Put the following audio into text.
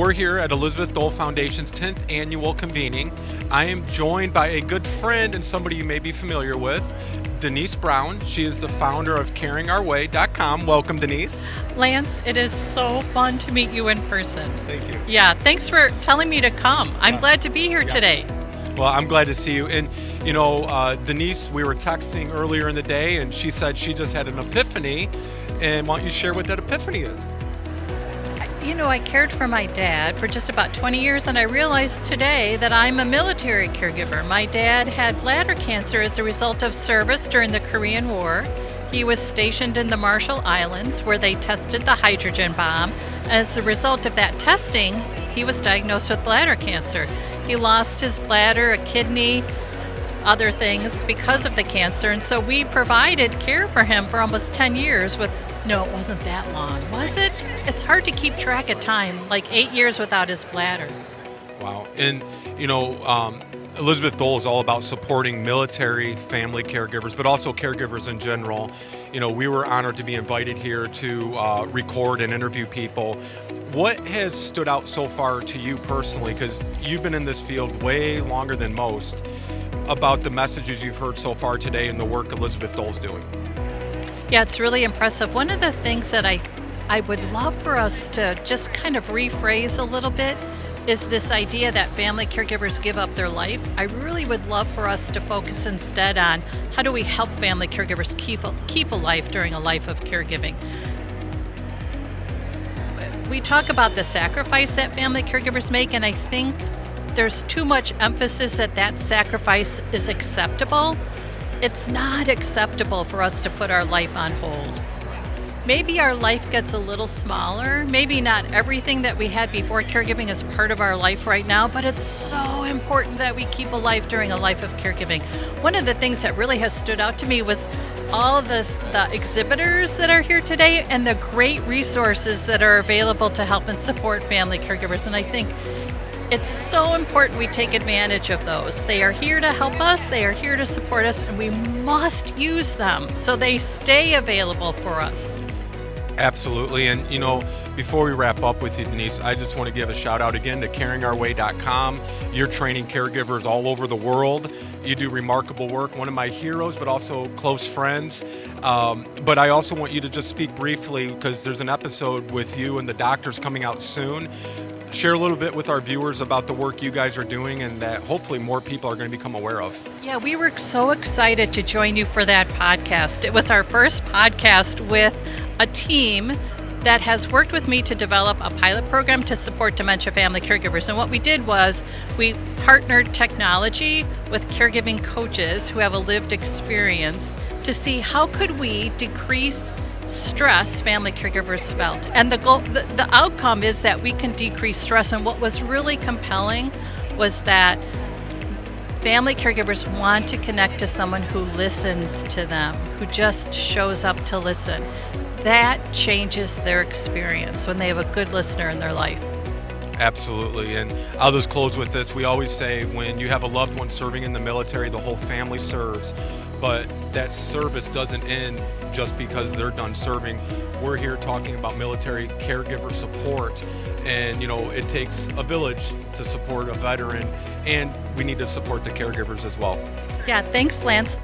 we're here at Elizabeth Dole Foundation's 10th Annual Convening. I am joined by a good friend and somebody you may be familiar with, Denise Brown. She is the founder of caringourway.com. Welcome, Denise. Lance, it is so fun to meet you in person. Thank you. Yeah, thanks for telling me to come. I'm glad to be here today. Well, I'm glad to see you. And, Denise, we were texting earlier in the day, and she said she just had an epiphany. And why don't you share what that epiphany is? I cared for my dad for just about 20 years, and I realized today that I'm a military caregiver. My dad had bladder cancer as a result of service during the Korean War. He was stationed in the Marshall Islands where they tested the hydrogen bomb. As a result of that testing, he was diagnosed with bladder cancer. He lost his bladder, a kidney, other things because of the cancer, and so we provided care for him for almost 10 years with No, it wasn't that long, was it? It's hard to keep track of time, like 8 years without his bladder. Wow. And, Elizabeth Dole is all about supporting military family caregivers, but also caregivers in general. We were honored to be invited here to record and interview people. What has stood out so far to you personally, because you've been in this field way longer than most, about the messages you've heard so far today and the work Elizabeth Dole's doing? Yeah, it's really impressive. One of the things that I would love for us to just kind of rephrase a little bit is this idea that family caregivers give up their life. I really would love for us to focus instead on how do we help family caregivers keep a life during a life of caregiving. We talk about the sacrifice that family caregivers make, and I think there's too much emphasis that sacrifice is acceptable. It's not acceptable for us to put our life on hold. Maybe our life gets a little smaller. Maybe not everything that we had before caregiving is part of our life right now, but it's so important that we keep a life during a life of caregiving. One of the things that really has stood out to me was all of the exhibitors that are here today and the great resources that are available to help and support family caregivers. And I think it's so important we take advantage of those. They are here to help us, they are here to support us, and we must use them so they stay available for us. Absolutely. And, before we wrap up with you, Denise, I just want to give a shout out again to caringourway.com. You're training caregivers all over the world. You do remarkable work. One of my heroes, but also close friends. But I also want you to just speak briefly, because there's an episode with you and the doctors coming out soon. Share a little bit with our viewers about the work you guys are doing and that hopefully more people are going to become aware of. Yeah, we were so excited to join you for that podcast. It was our first podcast with a team that has worked with me to develop a pilot program to support dementia family caregivers. And what we did was we partnered technology with caregiving coaches who have a lived experience to see how could we decrease stress family caregivers felt. And the goal, the outcome is that we can decrease stress. And what was really compelling was that family caregivers want to connect to someone who listens to them, who just shows up to listen. That changes their experience when they have a good listener in their life. Absolutely. And I'll just close with this. We always say when you have a loved one serving in the military, the whole family serves. But that service doesn't end just because they're done serving. We're here talking about military caregiver support. And, it takes a village to support a veteran. And we need to support the caregivers as well. Yeah, thanks, Lance.